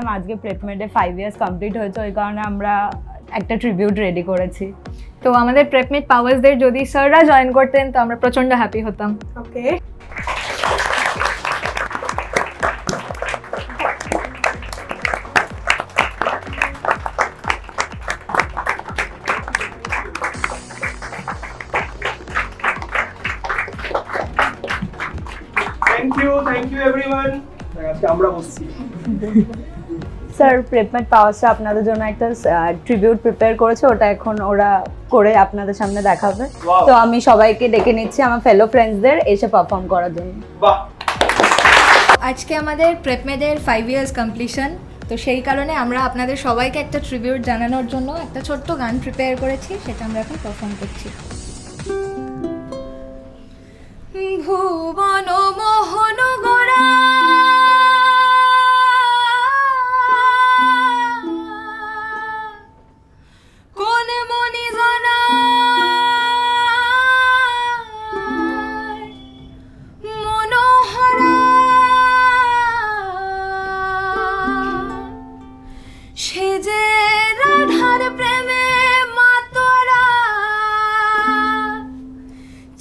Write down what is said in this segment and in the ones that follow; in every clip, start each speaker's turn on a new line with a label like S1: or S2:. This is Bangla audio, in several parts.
S1: টাইম আজকে প্রেপমেডে 5 ইয়ার্স কমপ্লিট হয়েছে, ওই কারণে আমরা একটা ট্রিবিউট রেডি করেছি।
S2: তো আমাদের প্রেপমেড পাওয়ার্সদের যদি স্যাররা জয়েন করতেন তো আমরা প্রচন্ড হ্যাপি হতাম।
S3: ওকে,
S4: থ্যাংক ইউ এভরিওয়ান। আজকে আমরা বসছি।
S1: স্যার প্রেপমেড পাওয়ার্সটা আপনাদের জন্য একটা ট্রিবিউট প্রিপেয়ার করেছে, ওটা এখন ওরা করে আপনাদের সামনে দেখাবে। তো আমি সবাইকে ডেকে নিচ্ছি আমার ফেলো ফ্রেন্ডসদের এসে পারফর্ম করার জন্য।
S4: বাহ,
S2: আজকে আমাদের প্রেপমেডের 5 ইয়ার্স কমপ্লিশন, তো সেই কারণে আমরা আপনাদের সবাইকে একটা ট্রিবিউট জানানোর জন্য একটা ছোট্ট গান প্রিপেয়ার করেছি, সেটা আমরা এখন পারফর্ম করছি। ভুবন মোহন গোরা কোন মনি জানা মনোহরা সে যে রাধার প্রেমে মাতোরা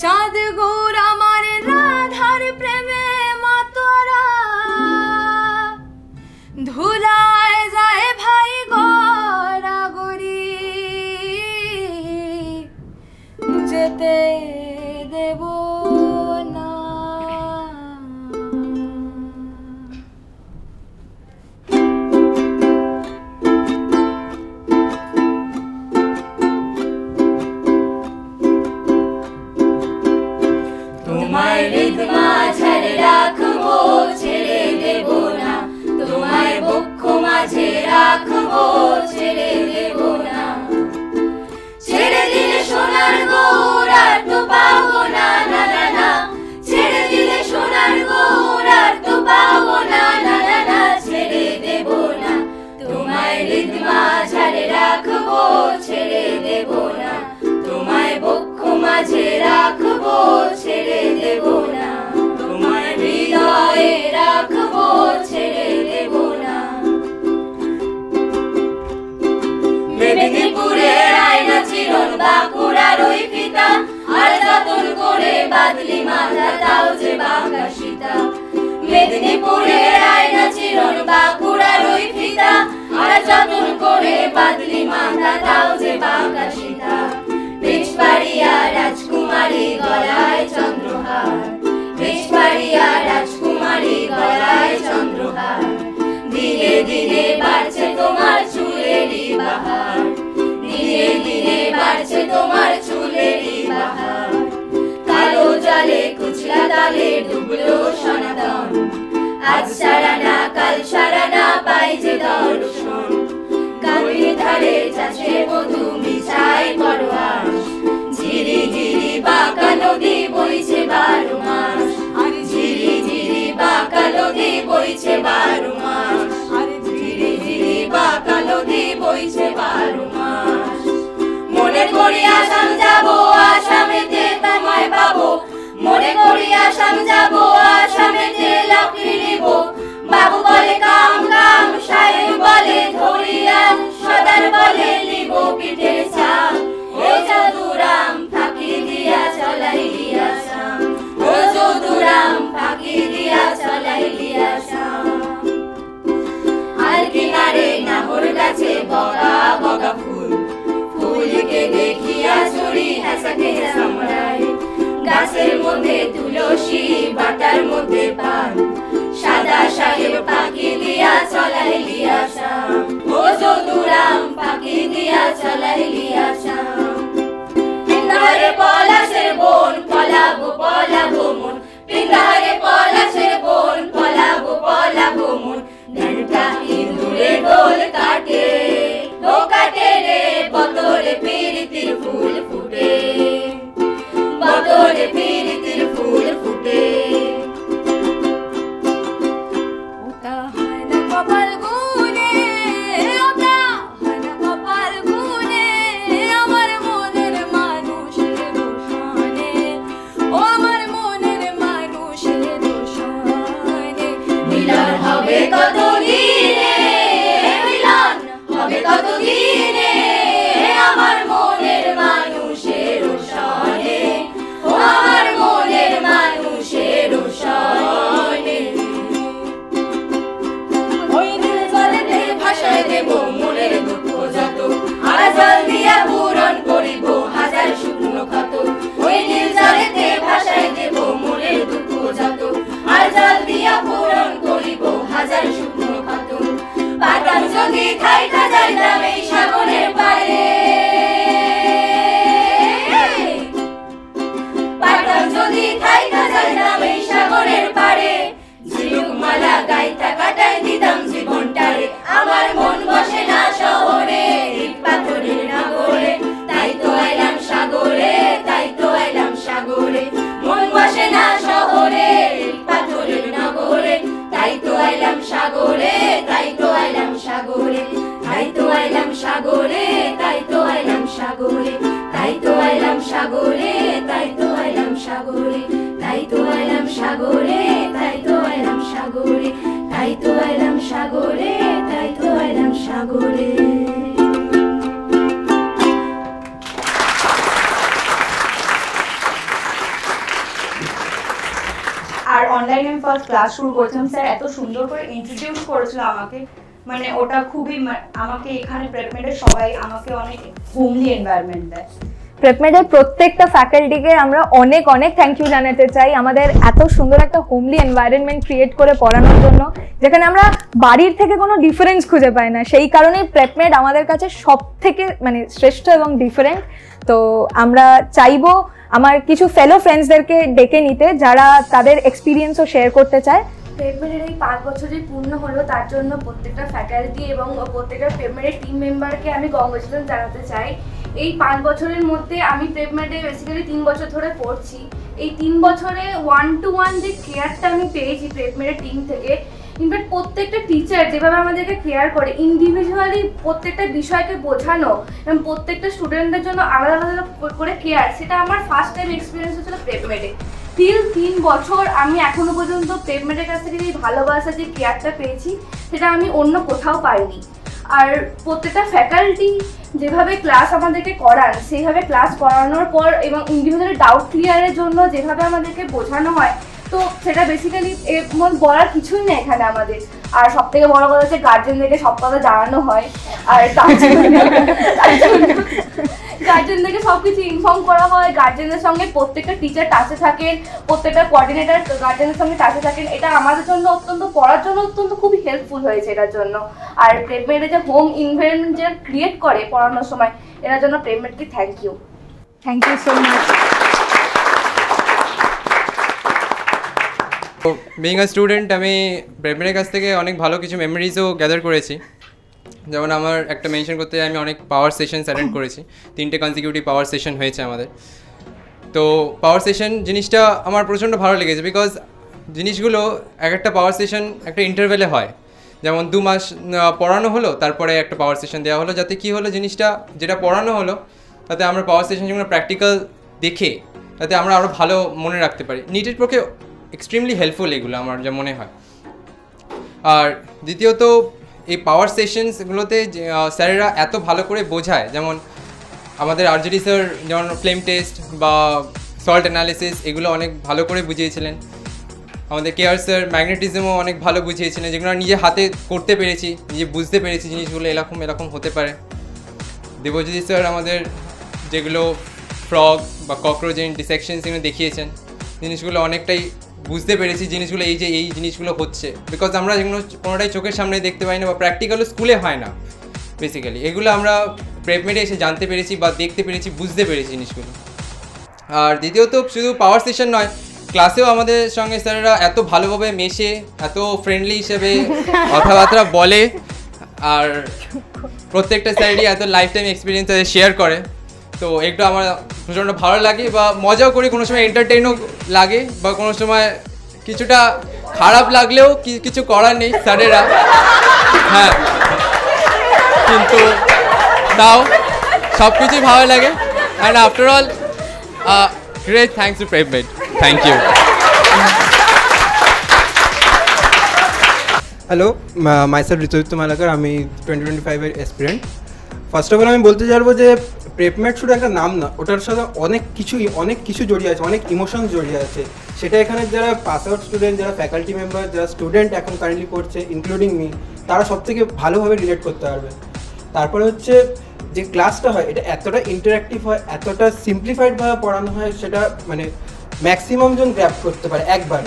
S2: চাঁদ গৌর আমার রাধার প্রেমে মাতোরা ধুলায় যায় ভাই গড়া গড়ি যেতে দেব না।
S5: তোমায় হৃদ মাঝে রাখবো ছেড়ে দেব না, তোমায় বক্ষ মাঝে রাখবো ছেড়ে দেব না। ছেড়ে দিলে সোনার গৌর আর তো পাবো না, না না না। ছেড়ে দিলে সোনার গৌর আর তো পাবো না, না না না। ছেড়ে দেব না, তোমায় হৃদ মাঝে রাখবো ছেড়ে দেব না, তোমায় বক্ষ মাঝে রাখবো ছেড়ে দেব না, তোমায় হৃদয়ে রাখবো ছেড়ে দেব না। মেদিনীপুরের আয়না চিরন বাঁকুড়ার ওই ফিতা, আর যতন করে বাদলি মাথা তাও যে বাঁকা সীতা। মেদিনীপুরের আয়না চিরন বাঁকুড়ার ওই ফিতা, আর যতন করে বাদলি মাথা তাও যে বাঁকা সীতা। বেশবাড়িয়া রাজকুমারী গলায় চন্দ্রহার, বেশবাড়িয়া রাজকুমারী গলায় চন্দ্রহার। ধীরে ধীরে বাড়ছে তোমার চুলেরই বাহার, ধীরে ধীরে বাড়ছে তোমার চুলেরই বাহার। কালো জলে কুচলা তালে ডুবলো সনাতন, আজ সারা না কাল সারা না পাই যে দর্শন। গানের ধারে চাষে মধু মিছাই পরোয়াশ, ঝিরি ঝিরি বাঁকা নদী বইছে 12 মাস, আর ঝিরি ঝিরি বাঁকা নদী বইছে 12 মাস, আর ঝিরি ঝিরি বাঁকা নদী বইছে 12 মাস। মনে করি আসাম যাবো, আসামেতে তোমায় পাবো, মনে করি আসাম যাবো, আসামেতে লাকড়ি নিব। বাবু বলে কাম কাম, সাহেব বলে ধরিয়া, সদার বলে লিব পিঠের ছাপ। ও যদুরাম ফাঁকি দিয়া চলাইলি আসাম, ও যদুরাম ফাঁকি দিয়া চলাইলি আসাম। আর কিনারে নাহর গাছে বগা বগা ফুল, ফুলকে দেখিয়া চুরি হাসাকে সামরাই। গাছের মধ্যে তুলসী, বাটার মধ্যে পান, সাদা সাহেব ফাঁকি দিয়া চলাইলি আসাম, ও যদুরাম ফাঁকি দিয়া চলাইলি আসাম। পিন্দারে পলাশের বন পলাবো পলাবো মন, পিন্দারে পলাশের বন পলাবো পলাবো মন। ঘন্টা ইঁদুরে দোল কাটে, ও কাটে রে বতরে প্রীতির ফুল ফুটে, বতরে প্রীতির ফুল ফুটে।
S2: ওটা হয় না কপাল গুনে, ওটা হয় না কপাল গুনে, আমার মনের মানুষের দোষানে, ও আমার মনের মানুষের দোষানে।
S5: মিলন হবে কত দিনে, সাগরে, তাই তো এলাম সাগরে, তাই তো এলাম সাগরে, তাই তো এলাম সাগরে, তাই তো এলাম সাগরে।
S1: আর অনলাইনে আমি ফার্স্ট ক্লাস শুরু করেছিলাম, স্যার এত সুন্দর করে ইন্ট্রোডিউস করেছিল আমাকে, মানে ওটা খুবই আমাকে এখানে প্রেপমেডের সবাই আমাকে অনেক হোমলি এনভায়রনমেন্ট দেয়।
S2: প্রেপমেডের প্রত্যেকটা ফ্যাকাল্টিকে আমরা অনেক অনেক থ্যাংক ইউ জানাতে চাই আমাদের এত সুন্দর একটা হোমলি এনভায়রনমেন্ট ক্রিয়েট করে পড়ানোর জন্য, যেখানে আমরা বাড়ির থেকে কোনো ডিফারেন্স খুঁজে পাই না। সেই কারণেই প্রেপমেড আমাদের কাছে সব থেকে মানে শ্রেষ্ঠ এবং ডিফারেন্ট। তো আমরা চাইবো আমার কিছু ফেলো ফ্রেন্ডসদেরকে ডেকে নিতে যারা তাদের এক্সপিরিয়েন্সও শেয়ার করতে চায়।
S3: প্রেপমেডের এই 5 বছরই পূর্ণ হলো, তার জন্য প্রত্যেকটা ফ্যাকাল্টি এবং প্রত্যেকটা প্রেপমেডের টিম মেম্বারকে আমি কংগ্রেচুলেশন জানাতে চাই। এই 5 বছরের মধ্যে আমি প্রেপমেডে বেসিক্যালি 3 বছর ধরে পড়ছি। এই 3 বছরে 1-to-1 যে কেয়ারটা আমি পেয়েছি প্রেপমেডের টিম থেকে, ইনফ্যাক্ট প্রত্যেকটা টিচার যেভাবে আমাদেরকে কেয়ার করে, ইন্ডিভিজুয়ালি প্রত্যেকটা বিষয়কে বোঝানো এবং প্রত্যেকটা স্টুডেন্টদের জন্য আলাদা আলাদা করে কেয়ার, সেটা আমার ফার্স্ট টাইম এক্সপিরিয়েন্স হচ্ছিল প্রেপমেডে। 3 বছর আমি এখনো পর্যন্ত প্রেপমেডের কাছ থেকে যে ভালোবাসা, যে কেয়ারটা পেয়েছি, সেটা আমি অন্য কোথাও পাইনি। আর প্রত্যেকটা ফ্যাকাল্টি যেভাবে ক্লাস আমাদেরকে করান, সেইভাবে ক্লাস করানোর পর এবং ইন্ডিভিজুয়ালি ডাউট ক্লিয়ারের জন্য যেভাবে আমাদেরকে বোঝানো হয়, তো সেটা বেসিক্যালি বলার কিছুই না এখানে আমাদের। আর সব থেকে বড় কথা হচ্ছে গার্জেনদেরকে সব কথা জানানো হয়, আর গার্জেনদেরকে সব কিছু ইনফর্ম করা হয়। গার্জেনদের সঙ্গে প্রত্যেকটা টিচার টাচে থাকেন, প্রত্যেকটা কোঅর্ডিনেটর গার্জেনের সঙ্গে টাচে থাকেন। এটা আমাদের জন্য অত্যন্ত, পড়ার জন্য অত্যন্ত খুবই হেল্পফুল হয়েছে এটার জন্য। আর প্রেপমেডে যে হোম এনভায়রনমেন্ট যে ক্রিয়েট করে পড়ানোর সময়, এটার জন্য প্রেপমেডকে থ্যাংক ইউ সো মাচ।
S6: তো বিং আ স্টুডেন্ট আমি প্রেপমেডের কাছ থেকে অনেক ভালো কিছু মেমোরিজও গ্যাদার করেছি। যেমন আমার একটা মেনশন করতে আমি অনেক পাওয়ার সেশনস অ্যাটেন্ড করেছি, 3টে কনজিকিউটিভ পাওয়ার সেশন হয়েছে আমাদের। তো পাওয়ার সেশন জিনিসটা আমার প্রচণ্ড ভালো লেগেছে, বিকজ জিনিসগুলো একটা পাওয়ার সেশন একটা ইন্টারভেলে হয়। যেমন 2 মাস পড়ানো হলো, তারপরে একটা পাওয়ার সেশন দেওয়া হলো, যাতে কী হলো জিনিসটা যেটা পড়ানো হলো তাতে আমরা পাওয়ার সেশন যেগুলো প্র্যাকটিক্যাল দেখে তাতে আমরা আরও ভালো মনে রাখতে পারি। নিটের পক্ষে এক্সট্রিমলি হেল্পফুল এগুলো আমার যা মনে হয়। আর দ্বিতীয়ত এই পাওয়ার সেশনসগুলোতে স্যারেরা এত ভালো করে বোঝায়, যেমন আমাদের আরজেডি স্যার যেমন ফ্লেম টেস্ট বা সল্ট অ্যানালিসিস এগুলো অনেক ভালো করে বুঝিয়েছিলেন। আমাদের কেয়ার স্যার ম্যাগনেটিজমও অনেক ভালো বুঝিয়েছিলেন, যেগুলো নিজে হাতে করতে পেরেছি, নিজে বুঝতে পেরেছি জিনিসগুলো এরকম এরকম হতে পারে। দেবজ্যোতি স্যার আমাদের যেগুলো ফ্রগ বা ককরোচের ডিসেকশনস এগুলো দেখিয়েছেন, জিনিসগুলো অনেকটাই বুঝতে পেরেছি জিনিসগুলো এই যে এই জিনিসগুলো হচ্ছে, বিকজ আমরা যেগুলো কোনোটাই চোখের সামনে দেখতে পাই না বা প্র্যাকটিক্যালও স্কুলে হয় না বেসিক্যালি, এগুলো আমরা প্রেপমেডে এসে জানতে পেরেছি বা দেখতে পেরেছি, বুঝতে পেরেছি জিনিসগুলো। আর দ্বিতীয়ত শুধু পাওয়ার সেশন নয়, ক্লাসেও আমাদের সঙ্গে স্যারেরা এত ভালোভাবে মেশে, এত ফ্রেন্ডলি হিসেবে কথাবার্তা বলে, আর প্রত্যেকটা স্যারেরই এত লাইফ টাইম এক্সপিরিয়েন্স শেয়ার করে। তো একটু আমার প্রচণ্ড ভালো লাগে বা মজাও করি, কোনো সময় এন্টারটেইনও লাগে, বা কোনো সময় কিছুটা খারাপ লাগলেও কিছু করার নেই স্যারেরা, হ্যাঁ, কিন্তু তাও সব কিছুই ভালো লাগে। And after all great thanks to PrepMed, thank you.
S7: Hello, myself Ritudatta Malakar, আমি 2025-এর অ্যাসপিরেন্ট। ফার্স্ট অফ অল আমি বলতে চাইবো যে প্রেপমেড শুধু একটা নাম না, ওটার সাথে অনেক কিছু জড়িয়ে আছে, অনেক ইমোশন জড়িয়ে আছে। সেটা এখানে যারা পাস আউট স্টুডেন্ট, যারা ফ্যাকাল্টি মেম্বার, যারা স্টুডেন্ট এখন কারেন্টলি করছে ইনক্লুডিং মি, তারা সব থেকে ভালোভাবে রিলেট করতে পারবে। তারপরে হচ্ছে যে ক্লাসটা হয় এটা এতটা ইন্টারঅ্যাক্টিভ হয়, এতটা সিম্পলিফাইডভাবে পড়ানো হয়, সেটা মানে ম্যাক্সিমাম জন গ্র্যাব করতে পারে একবার।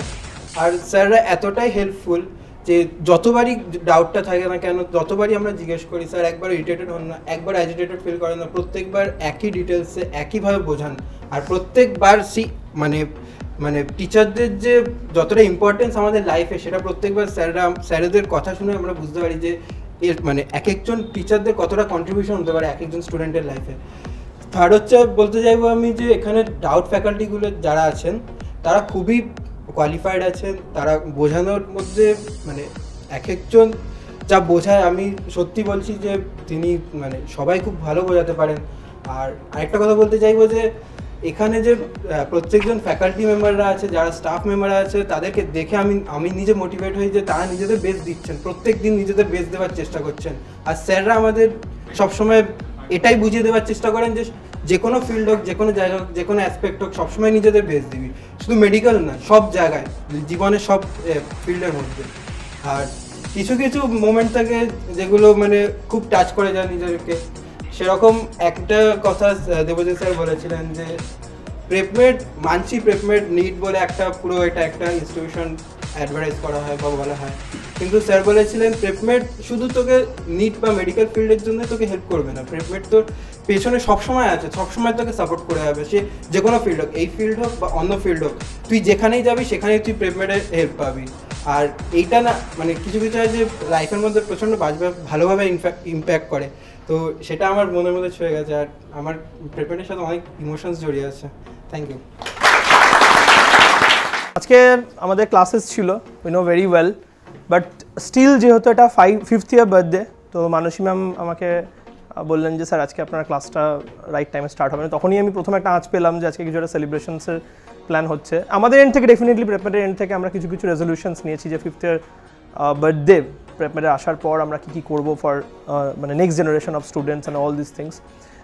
S7: আর স্যাররা এতটাই হেল্পফুল যে যতবারই ডাউটটা থাকে না কেন, যতবারই আমরা জিজ্ঞেস করি, স্যার একবার ইরিটেটেড হন না, একবার অ্যাজিটেটেড ফিল করেন না, প্রত্যেকবার একই ডিটেলসে একইভাবে বোঝান। আর প্রত্যেকবার মানে টিচারদের যে যতটা ইম্পর্টেন্স আমাদের লাইফে, সেটা প্রত্যেকবার স্যারেদের কথা শুনে আমরা বুঝতে পারি যে এর মানে এক একজন টিচারদের কতটা কন্ট্রিবিউশন হতে পারে এক একজন স্টুডেন্টের লাইফে। থার্ড হচ্ছে বলতে চাইবো আমি যে এখানে ডাউট ফ্যাকাল্টিগুলো যারা আছেন তারা খুবই কোয়ালিফাইড আছেন, তারা বোঝানোর মধ্যে মানে এক একজন যা বোঝায়, আমি সত্যি বলছি যে তিনি মানে সবাই খুব ভালো বোঝাতে পারেন। আর আরেকটা কথা বলতে চাইবো যে এখানে যে প্রত্যেকজন ফ্যাকাল্টি মেম্বাররা আছে, যারা স্টাফ মেম্বাররা আছে, তাদেরকে দেখে আমি নিজে মোটিভেট হই যে তারা নিজেদের বেস্ট দিচ্ছেন, প্রত্যেক দিন নিজেদের বেস্ট দেওয়ার চেষ্টা করছেন। আর স্যাররা আমাদের সবসময় এটাই বুঝিয়ে দেওয়ার চেষ্টা করেন যে কোনো ফিল্ড হোক, যে কোনো জায়গা হোক, যে কোনো অ্যাসপেক্ট হোক, সবসময় নিজেদের বেস্ট দিবি, শুধু মেডিকেল না, সব জায়গায়, জীবনের সব ফিল্ডের মধ্যে। আর কিছু কিছু মোমেন্ট থাকে যেগুলো মানে খুব টাচ করে যায় নিজেদেরকে। সেরকম একটা কথা দেবজিৎ স্যার বলেছিলেন যে প্রেপমেড মানছি, প্রেপমেড নিট বলে একটা পুরো এটা একটা ইনস্টিটিউশন অ্যাডভার্টাইজ করা হয় বা বলা হয়, কিন্তু স্যার বলেছিলেন প্রেপমেড শুধু তোকে নিট বা মেডিকেল ফিল্ডের জন্য তোকে হেল্প করবে না, প্রেপমেড তোর পেছনে সবসময় আছে, সবসময় তোকে সাপোর্ট করে যাবে, সে যে কোনো ফিল্ড হোক, এই ফিল্ড হোক বা অন্য ফিল্ড হোক, তুই যেখানেই যাবি সেখানেই তুই প্রেপমেডের হেল্প পাবি। আর এইটা না মানে কিছু কিছু হয় যে লাইফের মধ্যে প্রচণ্ড ভালোভাবে ইম্প্যাক্ট করে, তো সেটা আমার মনের মধ্যে ছুঁয়ে গেছে। আর আমার প্রেপমেডের সাথে অনেক ইমোশনস জড়িয়ে আছে। Thank you.
S4: আজকে আমাদের ক্লাসেস ছিল, we know very well, but still যেহেতু এটা 5th ইয়ার বার্থডে, তো মানসী ম্যাম আমাকে বললেন যে স্যার আজকে আপনার ক্লাসটা রাইট টাইমে স্টার্ট হবে না। তখনই আমি প্রথমে একটা আঁচ পেলাম যে আজকে কিছু একটা সেলিব্রেশনসের প্ল্যান হচ্ছে আমাদের এন্ড থেকে। ডেফিনেটলি প্রেপমেডের এন্ড থেকে আমরা কিছু কিছু রেজলিউশনস নিয়েছি যে 5th ইয়ার বার্থডে প্রেপমেডে আসার পর আমরা কী করবো ফর মানে next generation of students and all this things.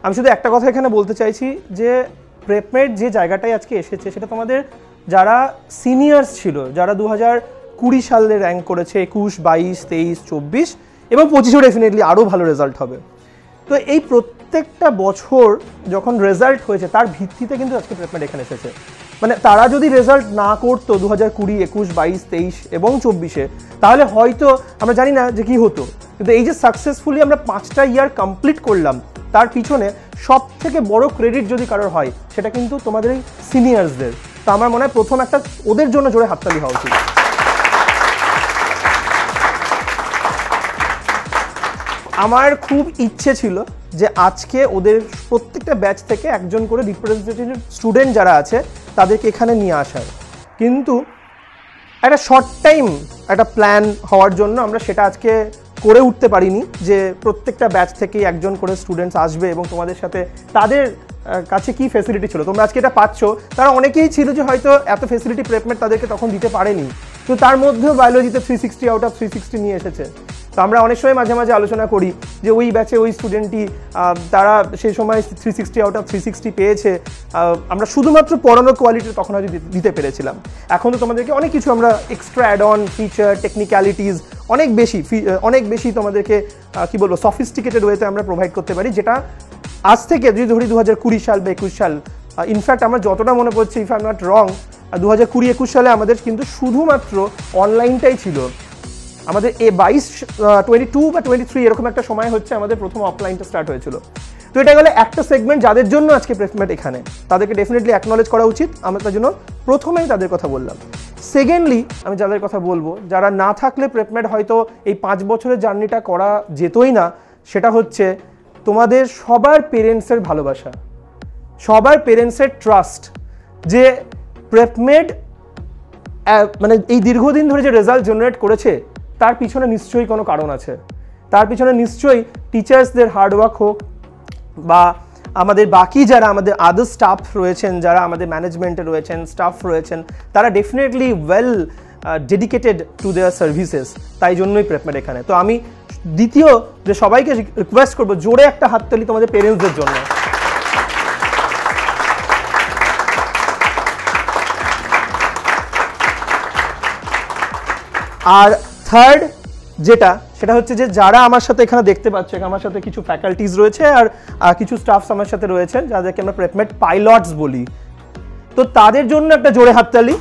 S4: আমি শুধু একটা কথা এখানে বলতে চাইছি যে প্রেপমেড যে জায়গাটায় আজকে এসেছে সেটা তোমাদের যারা সিনিয়র্স ছিল, যারা 2020 সালে র্যাঙ্ক করেছে, 21, 22, 23, 24 এবং 25-এও ডেফিনেটলি আরও ভালো রেজাল্ট হবে। তো এই প্রত্যেকটা বছর যখন রেজাল্ট হয়েছে তার ভিত্তিতে কিন্তু আজকে প্রেপমেড এখানে এসেছে। মানে তারা যদি রেজাল্ট না করতো 2020, 21, 22, 23 এবং 24-এ, তাহলে হয়তো আমরা জানি না যে কী হতো। কিন্তু এই যে সাকসেসফুলি আমরা 5টা ইয়ার কমপ্লিট করলাম, তার পিছনে সব থেকে বড় ক্রেডিট যদি কারোর হয় সেটা কিন্তু তোমাদের এই সিনিয়র্সদের। তো আমার মনে হয় প্রথম একটা ওদের জন্য জোরে হাততালি হওয়া উচিত। আমার খুব ইচ্ছে ছিল যে আজকে ওদের প্রত্যেকটা ব্যাচ থেকে একজন করে রিপ্রেজেন্টেটিভ স্টুডেন্ট যারা আছে তাদেরকে এখানে নিয়ে আসার, কিন্তু একটা শর্ট টাইম একটা প্ল্যান হওয়ার জন্য আমরা সেটা আজকে করে উঠতে পারিনি যে প্রত্যেকটা ব্যাচ থেকেই একজন করে স্টুডেন্টস আসবে এবং তোমাদের সাথে তাদের কাছে কি ফেসিলিটি ছিল তোমরা আজকে এটা পাচ্ছ। তারা অনেকেই ছিল যে হয়তো এত ফেসিলিটি প্রেপমেড তাদেরকে তখন দিতে পারেনি, তো তার মধ্যেও বায়োলজিতে 360 আউট অফ 360 নিয়ে এসেছে। তো আমরা অনেক সময় মাঝে মাঝে আলোচনা করি যে ওই ব্যাচে ওই স্টুডেন্টই তারা সেই সময় 360 আউট অফ 360 পেয়েছে, আমরা শুধুমাত্র পড়ানোর কোয়ালিটি তখন হয়তো দিতে পেরেছিলাম। এখন তো তোমাদেরকে অনেক কিছু আমরা extra add on feature technicalities অনেক বেশি তোমাদেরকে কি বলবো সফিস্টিকেটেড ওয়েতে আমরা প্রোভাইড করতে পারি, যেটা আজ থেকে যদি ধরি 2020 সাল বা 21 সাল, ইনফ্যাক্ট আমার যতটা মনে পড়ছে if I am not wrong 2020-21 সালে আমাদের কিন্তু শুধুমাত্র অনলাইনটাই ছিল। আমাদের 22 বা 23 এরকম একটা সময় হচ্ছে আমাদের প্রথম অফলাইনটা স্টার্ট হয়েছিল। তো এটা গেলে একটা সেগমেন্ট যাদের জন্য আজকে প্রেপমেড এখানে, তাদেরকে ডেফিনেটলি অ্যাকনলেজ করা উচিত। আমরা তার জন্য প্রথমেই তাদের কথা বললাম। সেকেন্ডলি আমি যাদের কথা বলবো, যারা না থাকলে প্রেপমেড হয়তো এই 5 বছরের জার্নিটা করা যেতই না, সেটা হচ্ছে তোমাদের সবার পেরেন্টসের ভালোবাসা, সবার পেরেন্টসের ট্রাস্ট যে প্রেপমেড মানে এই দীর্ঘদিন ধরে যে রেজাল্ট জেনারেট করেছে তার পিছনে নিশ্চয়ই কোনো কারণ আছে। তার পিছনে নিশ্চয়ই টিচার্সদের হার্ডওয়ার্ক হোক বা আমাদের বাকি যারা আমাদের আদার স্টাফ রয়েছেন, যারা আমাদের ম্যানেজমেন্টে রয়েছেন, স্টাফ রয়েছেন, তারা definitely well dedicated to their services, তাই জন্যই প্রেপমেড এখানে। তো আমি দ্বিতীয় যে সবাইকে রিকোয়েস্ট করবো জোরে একটা হাততালি তোমাদের পেরেন্টসদের জন্য। আর থার্ড সেটা হচ্ছে যে যারা আমার সাথে এখানে দেখতে পাচ্ছে, আমার সাথে কিছু ফ্যাকাল্টিজ রয়েছে আর কিছু স্টাফস আমার সাথে রয়েছেন যাদেরকে আমরা প্রেপমেড পাইলটস বলি, তো তাদের জন্য একটা জোরে হাততালি।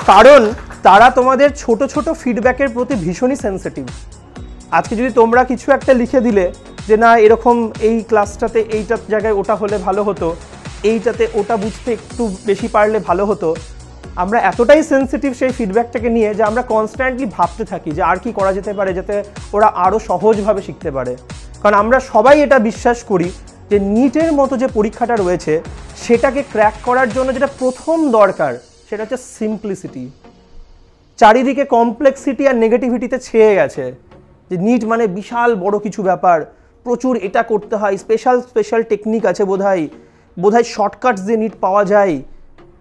S4: কারণ তারা তোমাদের ছোট ছোট ফিডব্যাকের প্রতি ভীষণই সেন্সিটিভ। আজকে যদি তোমরা কিছু একটা লিখে দিলে যে না এরকম এই ক্লাসটাতে এইটা জায়গায় ওটা হলে ভালো হতো, এইটাতে ওটা বুঝতে একটু বেশি পারলে ভালো হতো, আমরা এতটাই সেন্সিটিভ সেই ফিডব্যাকটাকে নিয়ে যে আমরা কনস্ট্যান্টলি ভাবতে থাকি যে আর কি করা যেতে পারে যাতে ওরা আরও সহজভাবে শিখতে পারে। কারণ আমরা সবাই এটা বিশ্বাস করি যে নিটের মতো যে পরীক্ষাটা রয়েছে সেটাকে ক্র্যাক করার জন্য যেটা প্রথম দরকার সেটা হচ্ছে সিম্পলিসিটি। চারিদিকে কমপ্লেক্সিটি আর নেগেটিভিটিতে ছেয়ে গেছে, যে নিট মানে বিশাল বড় কিছু ব্যাপার, প্রচুর এটা করতে হয়, স্পেশাল টেকনিক আছে বোধহয় শর্টকাটস দিয়ে নিট পাওয়া যায়,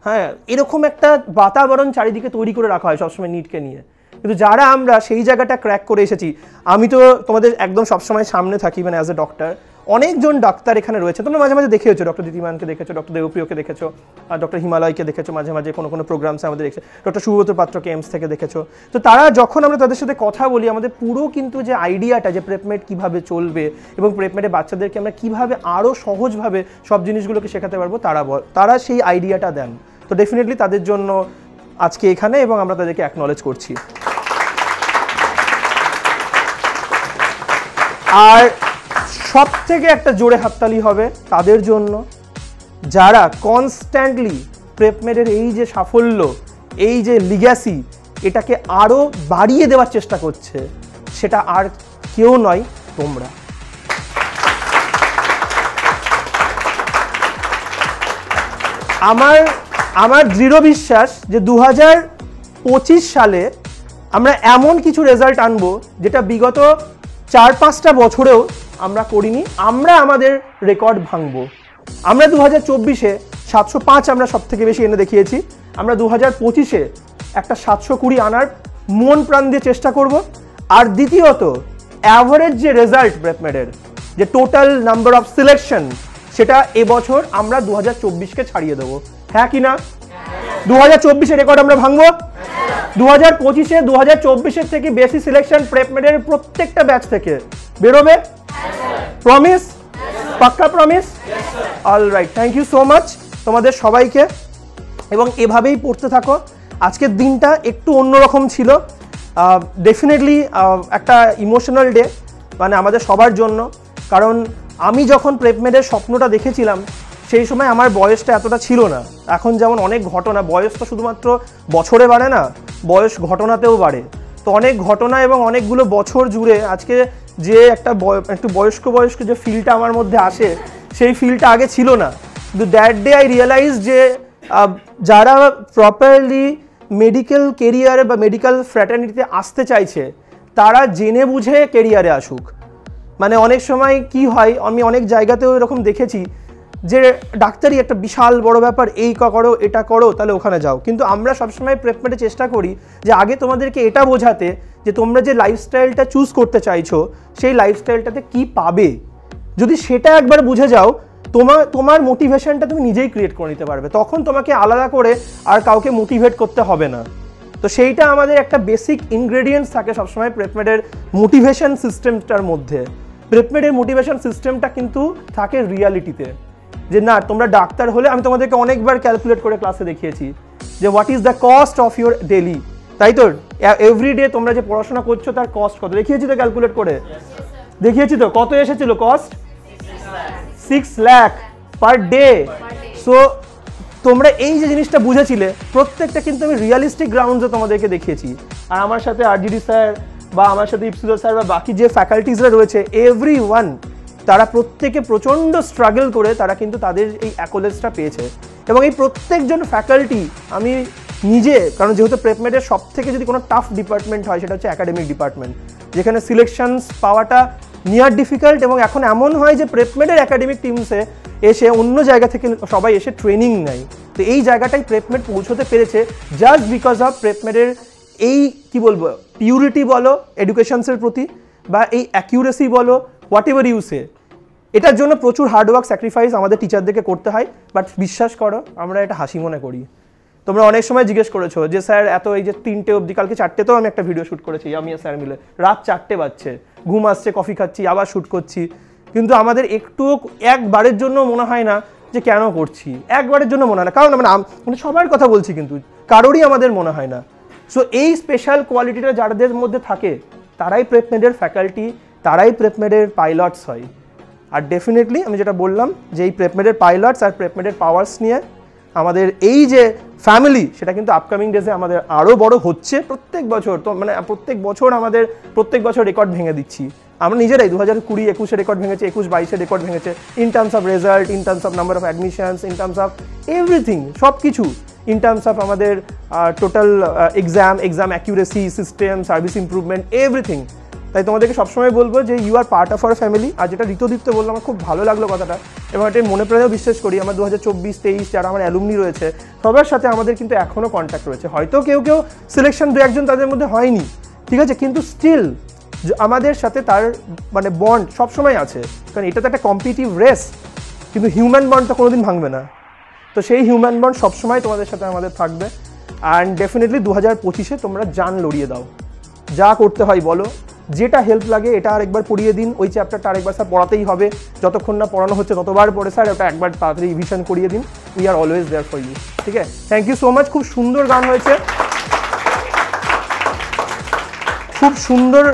S4: হ্যাঁ, এরকম একটা বাতাবরণ চারিদিকে তৈরি করে রাখা হয় সবসময় নিটকে নিয়ে। কিন্তু যারা আমরা সেই জায়গাটা ক্র্যাক করে এসেছি, আমি তো তোমাদের একদম সবসময় সামনে থাকি মানে অ্যাজ এ ডক্টর, অনেকজন ডাক্তার এখানে রয়েছে, তোমরা মাঝে মাঝে দেখেছো, ডক্টর দিতিমানকে দেখেছো, ডক্টর দেবপ্রিয়কে দেখেছো, ডক্টর হিমালয়কে দেখেছো, মাঝে মাঝে কোনো প্রোগ্রামসে আমাদের দেখেছো, ডক্টর সুব্রত পাত্রকে এমস থেকে দেখেছো। তো তারা যখন আমরা তাদের সাথে কথা বলি, আমাদের পুরো কিন্তু যে আইডিয়াটা যে প্রেপমেড কীভাবে চলবে এবং প্রেপমেডে বাচ্চাদেরকে আমরা কীভাবে আরও সহজভাবে সব জিনিসগুলোকে শেখাতে পারবো, তারা সেই আইডিয়াটা দেন। তো ডেফিনেটলি তাদের জন্য আজকে এখানে এবং আমরা তাদেরকে অ্যাকনলেজ করছি। আর সব থেকে একটা জোরে হাততালি হবে তাদের জন্য যারা কনস্ট্যান্টলি প্রেপমেডের এই যে সাফল্য, এই যে লিগ্যাসি, এটাকে আরও বাড়িয়ে দেওয়ার চেষ্টা করছে, সেটা আর কেউ নয়, তোমরা। আমার দৃঢ় বিশ্বাস যে 2025 সালে আমরা এমন কিছু রেজাল্ট আনবো যেটা বিগত 4-5টা বছরেও আমরা করিনি। আমরা আমাদের রেকর্ড ভাঙবো। আমরা 2024-এ 705 আমরা সব থেকে বেশি এনে দেখিয়েছি। আমরা 2025-এ একটা 720 আনার মন প্রাণ দিয়ে চেষ্টা করব। আর দ্বিতীয়ত, অ্যাভারেজ যে রেজাল্ট প্রেপমেডের, যে টোটাল নাম্বার অফ সিলেকশন, সেটা এবছর আমরা 2024-কে ছাড়িয়ে দেবো। হ্যাঁ কি না? 2024-এর রেকর্ড আমরা ভাঙবো। 2025-এ 2024-এর থেকে বেশি সিলেকশন প্রেপমেডের প্রত্যেকটা ব্যাচ থেকে বেরোবে। প্রমিস? পাক্কা promise? Alright, thank you so much তোমাদের সবাইকে, এবং এভাবেই পড়তে থাকো। আজকের দিনটা একটু অন্যরকম ছিল, ডেফিনেটলি একটা ইমোশনাল ডে মানে আমাদের সবার জন্য। কারণ আমি যখন প্রেপমেডের স্বপ্নটা দেখেছিলাম সেই সময় আমার বয়সটা এতটা ছিল না। এখন যেমন অনেক ঘটনা, বয়স তো শুধুমাত্র বছরে বাড়ে না, বয়স ঘটনাতেও বাড়ে। তো অনেক ঘটনা এবং অনেকগুলো বছর জুড়ে আজকে যে একটু বয়স্ক যে ফিলটা আমার মধ্যে আসে, সেই ফিলটা আগে ছিল না। কিন্তু দ্যাট ডে আই রিয়েলাইজ যে যারা প্রপারলি মেডিকেল কেরিয়ারে বা মেডিকেল ফ্র্যাটার্নিটিতে আসতে চাইছে, তারা জেনে বুঝে কেরিয়ারে আসুক। মানে অনেক সময় কি হয়, আমি অনেক জায়গাতেও এরকম দেখেছি যে ডাক্তারি একটা বিশাল বড় ব্যাপার, এই করো এটা করো তাহলে ওখানে যাও। কিন্তু আমরা সবসময় প্রেপমেডে চেষ্টা করি যে আগে তোমাদেরকে এটা বোঝাতে যে তোমরা যে লাইফস্টাইলটা চুজ করতে চাইছো সেই লাইফস্টাইলটাতে কি পাবে। যদি সেটা একবার বুঝে যাও, তোমার মোটিভেশনটা তুমি নিজেই ক্রিয়েট করে নিতে পারবে। তখন তোমাকে আলাদা করে আর কাউকে মোটিভেট করতে হবে না। তো সেইটা আমাদের একটা বেসিক ইনগ্রেডিয়েন্টস থাকে সবসময় প্রেপমেডের মোটিভেশন সিস্টেমটার মধ্যে। প্রেপমেডের মোটিভেশন সিস্টেমটা কিন্তু থাকে রিয়ালিটিতে, যে না তোমরা ডাক্তার হলে, আমি তোমাদেরকে অনেকবার ক্যালকুলেট করে ক্লাসে দেখিয়েছি যে what is the cost of your daily, তাই তো? এভরিডে তোমরা যে পড়াশোনা করছো তার কস্ট কত দেখিয়েছি তো, ক্যালকুলেট করে দেখিয়েছি তো। কত এসেছিল cost? 6 lakh per day. So তোমরা এই যে জিনিসটা বুঝেছিলে, প্রত্যেকটা কিন্তু আমি রিয়ালিস্টিক গ্রাউন্ডসে তোমাদেরকে দেখিয়েছি। আর আমার সাথে আরজিডি স্যার বা আমার সাথে ইপসিলো স্যার বা বাকি যে ফ্যাকাল্টিসরা রয়েছে, এভরিওয়ান, তারা প্রত্যেকে প্রচণ্ড স্ট্রাগল করে তারা কিন্তু তাদের এই অ্যাকোলেজটা পেয়েছে। এবং এই প্রত্যেকজন ফ্যাকাল্টি, আমি নিজে, কারণ যেহেতু প্রেপমেডের সব থেকে যদি কোনো টাফ ডিপার্টমেন্ট হয় সেটা হচ্ছে একাডেমিক ডিপার্টমেন্ট, যেখানে সিলেকশনস পাওয়াটা নিয়ার ডিফিকাল্ট। এবং এখন এমন হয় যে প্রেপমেডের একাডেমিক টিমসে এসে অন্য জায়গা থেকে সবাই এসে ট্রেনিং নেয়। তো এই জায়গাটাই প্রেপমেড পৌঁছতে পেরেছে জাস্ট বিকজ অফ প্রেপমেডের এই কি বলবো, পিউরিটি বলো এডুকেশনসের প্রতি, বা এই অ্যাকিউরেসি বলো, হোয়াট এভার ইউ সে, এটার জন্য প্রচুর হার্ডওয়ার্ক স্যাক্রিফাইস আমাদের টিচারদেরকে করতে হয়। বাট বিশ্বাস করো, আমরা এটা হাসি মনে করি। তোমরা অনেক সময় জিজ্ঞেস করেছো যে স্যার এত এই যে 3টে অবধি, কালকে 4টেতেও আমি একটা ভিডিও শ্যুট করেছি আমি আর স্যার মিলে, রাত 4টে বাজছে, ঘুম আসছে, কফি খাচ্ছি, আবার শ্যুট করছি। কিন্তু আমাদের একটু একবারের জন্য মনে হয় না যে কেন করছি, একবারের জন্য মনে হয় না। কারণ মানে সবার কথা বলছি, কিন্তু কারোরই আমাদের মনে হয় না। সো এই স্পেশাল কোয়ালিটিটা যাদের মধ্যে থাকে, তারাই প্রেপমেডের ফ্যাকাল্টি, তারাই প্রেপমেডের পাইলটস হয়। আর ডেফিনেটলি আমি যেটা বললাম যে এই প্রেপমেডের পাইলটস আর প্রেপমেডের পাওয়ার্স নিয়ে আমাদের এই যে ফ্যামিলি, সেটা কিন্তু আপকামিং ডেজে আমাদের আরও বড় হচ্ছে প্রত্যেক বছর। তো মানে প্রত্যেক বছর রেকর্ড ভেঙে দিচ্ছি আমরা নিজেরাই। 2020-21 রেকর্ড ভেঙেছে, 21-22 রেকর্ড ভেঙেছে, in terms of result, in terms of number of admissions, in terms of everything, সব কিছু, ইন টার্মস অফ আমাদের total exam accuracy, system, service improvement, everything. তাই তোমাদেরকে সবসময় বলবো যে you are part of our family. আর যেটা ঋতুদীপ্ত বললো আমার খুব ভালো লাগলো কথাটা, এবং এটা মনে প্রাণেও বিশ্বাস করি। আমার 2024-23 যারা আমার অ্যালুমনি রয়েছে সবার সাথে আমাদের কিন্তু এখনও কন্ট্যাক্ট রয়েছে। হয়তো কেউ সিলেকশন 2-1 তাদের মধ্যে হয়নি, ঠিক আছে, কিন্তু স্টিল আমাদের সাথে তার মানে বন্ড সবসময় আছে, কারণ এটা তো একটা কম্পিটিটিভ রেস, কিন্তু হিউম্যান বন্ডটা কোনোদিন ভাঙবে না। তো সেই হিউম্যান বন্ড সবসময় তোমাদের সাথে আমাদের থাকবে। অ্যান্ড ডেফিনেটলি 2025-এ তোমরা জান লড়িয়ে দাও, যা করতে হয় বলো, যেটা হেল্প লাগে এটা আরেকবার পড়িয়ে দিন, ওই চ্যাপ্টারটা আরেকবার স্যার পড়াতেই হবে, যতক্ষণ না পড়ানো হচ্ছে ততবার পড়ে স্যার ওটা একবার তাড়াতাড়ি রিভিশন করিয়ে দিন। We are always there for you, ঠিক আছে? Thank you so much. খুব সুন্দর গান হয়েছে, খুব সুন্দর।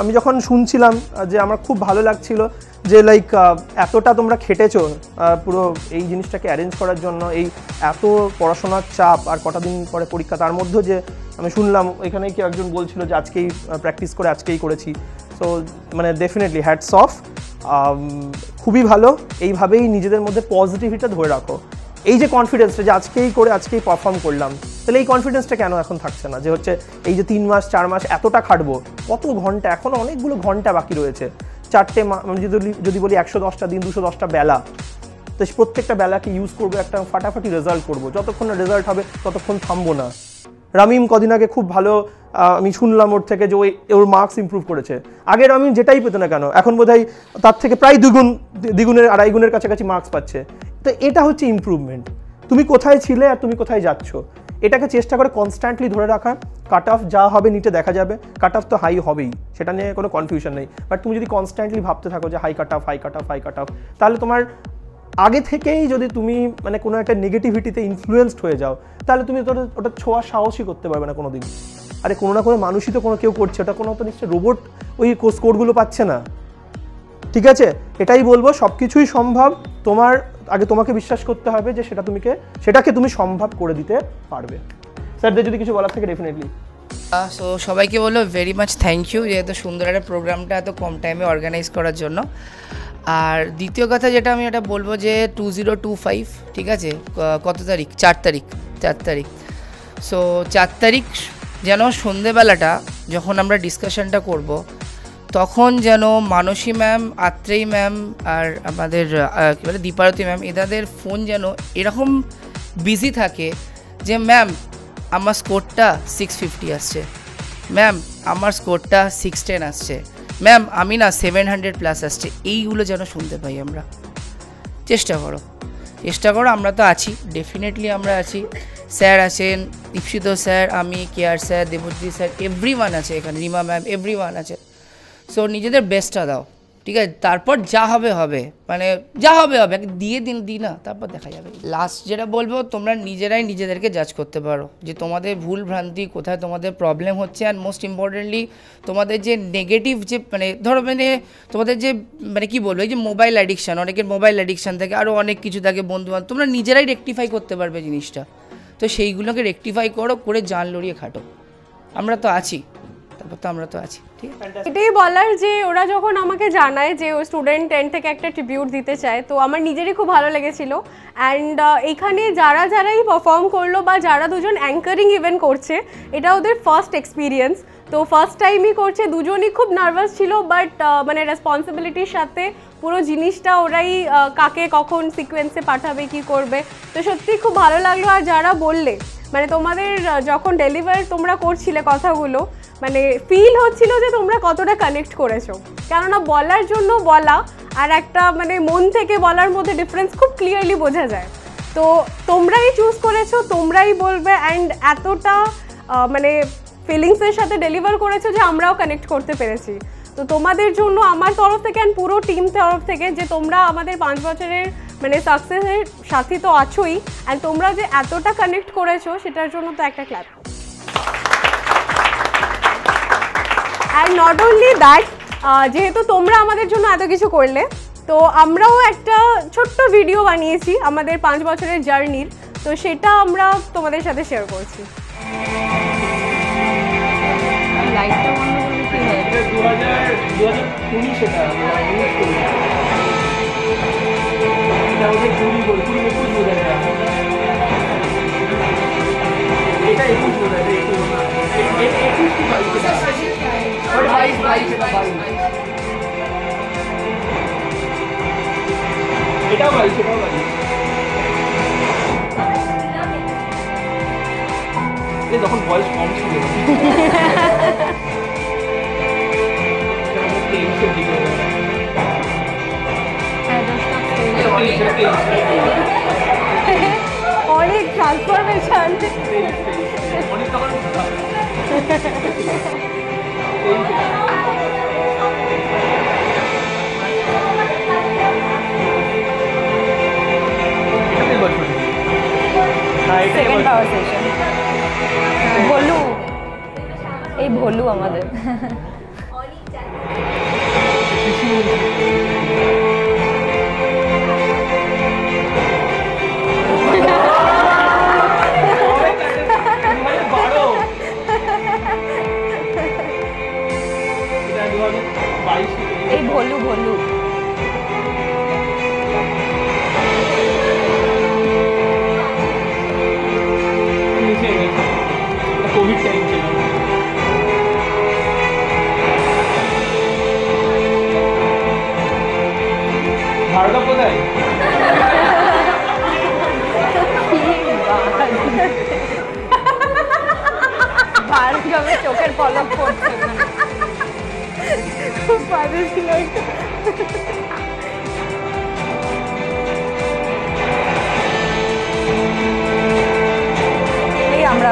S4: আমি যখন শুনছিলাম যে আমার খুব ভালো লাগছিল যে লাইক এতটা তোমরা খেটেছো পুরো এই জিনিসটাকে অ্যারেঞ্জ করার জন্য, এই এত পড়াশোনার চাপ আর কটা দিন পরে পরীক্ষা, তার মধ্যে যে আমি শুনলাম এখানে কেউ একজন বলছিল যে আজকেই প্র্যাকটিস করে আজকেই করেছি। সো মানে ডেফিনেটলি হ্যাটস অফ, খুবই ভালো। এইভাবেই নিজেদের মধ্যে পজিটিভিটা ধরে রাখো। এই যে কনফিডেন্সটা যে আজকেই করে আজকেই পারফর্ম করলাম, তাহলে এই কনফিডেন্সটা কেন এখন থাকছে না? যে হচ্ছে এই যে 3 মাস 4 মাস এতটা খাটবো, কত ঘন্টা, এখনও অনেকগুলো ঘন্টা বাকি রয়েছে। 4টে যদি বলি 110টা দিন, 210টা বেলা, তো প্রত্যেকটা বেলাকে ইউজ করবো, একটা ফাটাফাটি রেজাল্ট করবো। যতক্ষণ না রেজাল্ট হবে ততক্ষণ থামবো না। রামিম কদিন আগে খুব ভালো, আমি শুনলাম ওর থেকে যে ওর মার্কস ইমপ্রুভ করেছে। আগে রামিম যেটাই পেতো না কেন এখন বোধহয় তার থেকে প্রায় দ্বিগুণের 2.5 গুণের কাছাকাছি মার্কস পাচ্ছে। তো এটা হচ্ছে ইমপ্রুভমেন্ট। তুমি কোথায় ছিলে আর তুমি কোথায় যাচ্ছ, এটাকে চেষ্টা করে কনস্ট্যান্টলি ধরে রাখা। কাট অফ যা হবে নিচে দেখা যাবে, কাট অফ তো হাই হবেই, সেটা নিয়ে কোনো কনফিউশন নেই। বাট তুমি যদি কনস্ট্যান্টলি ভাবতে থাকো যে high cut off high cut off high cut off, তাহলে তোমার আগে থেকেই যদি তুমি মানে কোনো একটা নেগেটিভিটিতে ইনফ্লুয়েন্সড হয়ে যাও, তাহলে তুমি তো ওটা ছোঁয়ার সাহসই করতে পারবে না কোনো দিন। আরে কোনো না কোনো মানুষই তো কেউ করছে, ওটা কোনো তো নিশ্চয়ই রোবট ওই স্কোরগুলো পাচ্ছে না, ঠিক আছে? এটাই বলবো, সব কিছুই সম্ভব। তোমার আগে তোমাকে বিশ্বাস করতে হবে যে সেটাকে তুমি সম্ভব করে দিতে পারবে। স্যারদের যদি কিছু বলার থাকে ডেফিনেটলি।
S8: সো সবাইকে বলো ভেরি মাচ থ্যাংক ইউ, যে এত সুন্দর একটা প্রোগ্রামটা এত কম টাইমে অর্গানাইজ করার জন্য। আর দ্বিতীয় কথা যেটা আমি এটা বলবো যে 2025, ঠিক আছে, কত তারিখ? 4 তারিখ। সো 4 তারিখ যেন সন্ধেবেলাটা যখন আমরা ডিসকাশনটা করব, তখন যেন মানসী ম্যাম, আত্রেয়ী ম্যাম আর আমাদের কী বলে দীপারতী ম্যাম, এদের ফোন যেন এরকম বিজি থাকে যে ম্যাম আমার স্কোরটা 650 আসছে, ম্যাম আমার স্কোরটা 610 আসছে, ম্যাম আমি না 700+ আসছে। এইগুলো যেন শুনতে পাই আমরা। চেষ্টা করো, আমরা তো আছি, ডেফিনেটলি আমরা আছি। স্যার আছেন, দীপশিত স্যার, আমি, care sir, Debjyoti sir, everyone আছে এখানে, রিমা ম্যাম, এভরিওয়ান আছে। সো নিজেদের বেস্টটা দাও, ঠিক আছে? তারপর যা হবে হবে, মানে যা হবে হবে, দিয়ে দিই না, তারপর দেখা যাবে। লাস্ট যেটা বলবো, তোমরা নিজেরাই নিজেদেরকে জাজ করতে পারো যে তোমাদের ভুল ভ্রান্তি কোথায়, তোমাদের প্রবলেম হচ্ছে। অ্যান্ড মোস্ট ইম্পর্টেন্টলি তোমাদের যে নেগেটিভ যে মানে ধরো মানে তোমাদের যে মানে কী বলবো, এই যে মোবাইল অ্যাডিকশান, অনেকের মোবাইল অ্যাডিকশান থাকে, আরও অনেক কিছু থাকে, বন্ধুবান্ধব, তোমরা নিজেরাই রেকটিফাই করতে পারবে জিনিসটা। তো সেইগুলোকে রেকটিফাই করে জান লড়িয়ে খাটো। আমরা তো আছি, তারপর তো আমরা তো আছি, ঠিক আছে?
S9: এটাই বলার যে ওরা যখন আমাকে জানায় যে ও স্টুডেন্ট 10 থেকে একটা ট্রিবিউট দিতে চায়, তো আমার নিজেরই খুব ভালো লেগেছিল। অ্যান্ড এখানে যারাই পারফর্ম করলো বা যারা দুজন অ্যাঙ্কারিং ইভেন্ট করছে, এটা ওদের ফার্স্ট এক্সপিরিয়েন্স। তো ফার্স্ট টাইমই করছে, দুজনই খুব নার্ভাস ছিল, বাট মানে রেসপন্সিবিলিটির সাথে পুরো জিনিসটা ওরাই কাকে কখন সিকোয়েন্সে পাঠাবে, কি করবে। তো সত্যি খুব ভালো লাগলো। আর যারা বললে মানে তোমাদের যখন ডেলিভার তোমরা করছিলে কথাগুলো, মানে ফিল হচ্ছিল যে তোমরা কতটা কানেক্ট করেছো। কেননা বলার জন্য বলা আর একটা মানে মন থেকে বলার মধ্যে ডিফারেন্স খুব ক্লিয়ারলি বোঝা যায়। তো তোমরাই চুজ করেছো, তোমরাই বলবে, অ্যান্ড এতটা মানে ফিলিংসের সাথে ডেলিভার করেছো যে আমরাও কানেক্ট করতে পেরেছি। তো তোমাদের জন্য আমার তরফ থেকে অ্যান্ড পুরো টিম তরফ থেকে, যে তোমরা আমাদের 5 বছরের মানে সাকসেসের সাথী তো আছোই, অ্যান্ড তোমরা যে এতটা কানেক্ট করেছো সেটার জন্য তো একটা clap. And not only that, যেহেতু তোমরা আমাদের জন্য এত কিছু করলে, তো আমরাও একটা ছোট্ট ভিডিও বানিয়েছি আমাদের 5 বছরের জার্নির, তো সেটা আমরা তোমাদের সাথে শেয়ার করছি।
S1: লাইটটা বন্ধ করে কি হয়?
S4: 2019 এটা আমরা ইউজ করি। এটা ওদের 20 বল 20 বোঝা যায়। এটা 21 বোঝা যায়, 21 কি এটাও 22 এটাও 22 এই যখন বয়স কম ছিল
S2: অনেক ট্রান্সফরমেশন।
S1: সেকেন্ড পাওয়ার সেশন ভোলু, এই ভোলু আমাদের এই ভোলু ভোলু
S4: কোভিড টাইম ছিল। ভার্গব কোথায়?
S1: ভার্গবের চোখের পলক পড়ছে না।
S2: খুব বাজে ছিল এটা।
S1: এই আমরা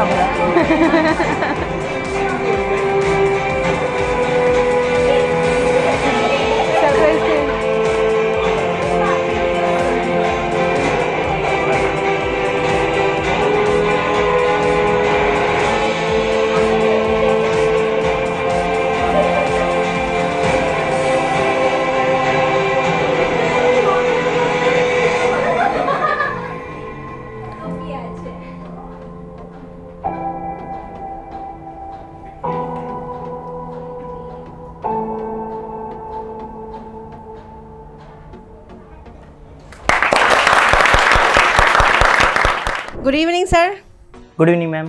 S10: good evening sir.
S11: Good evening ma'am.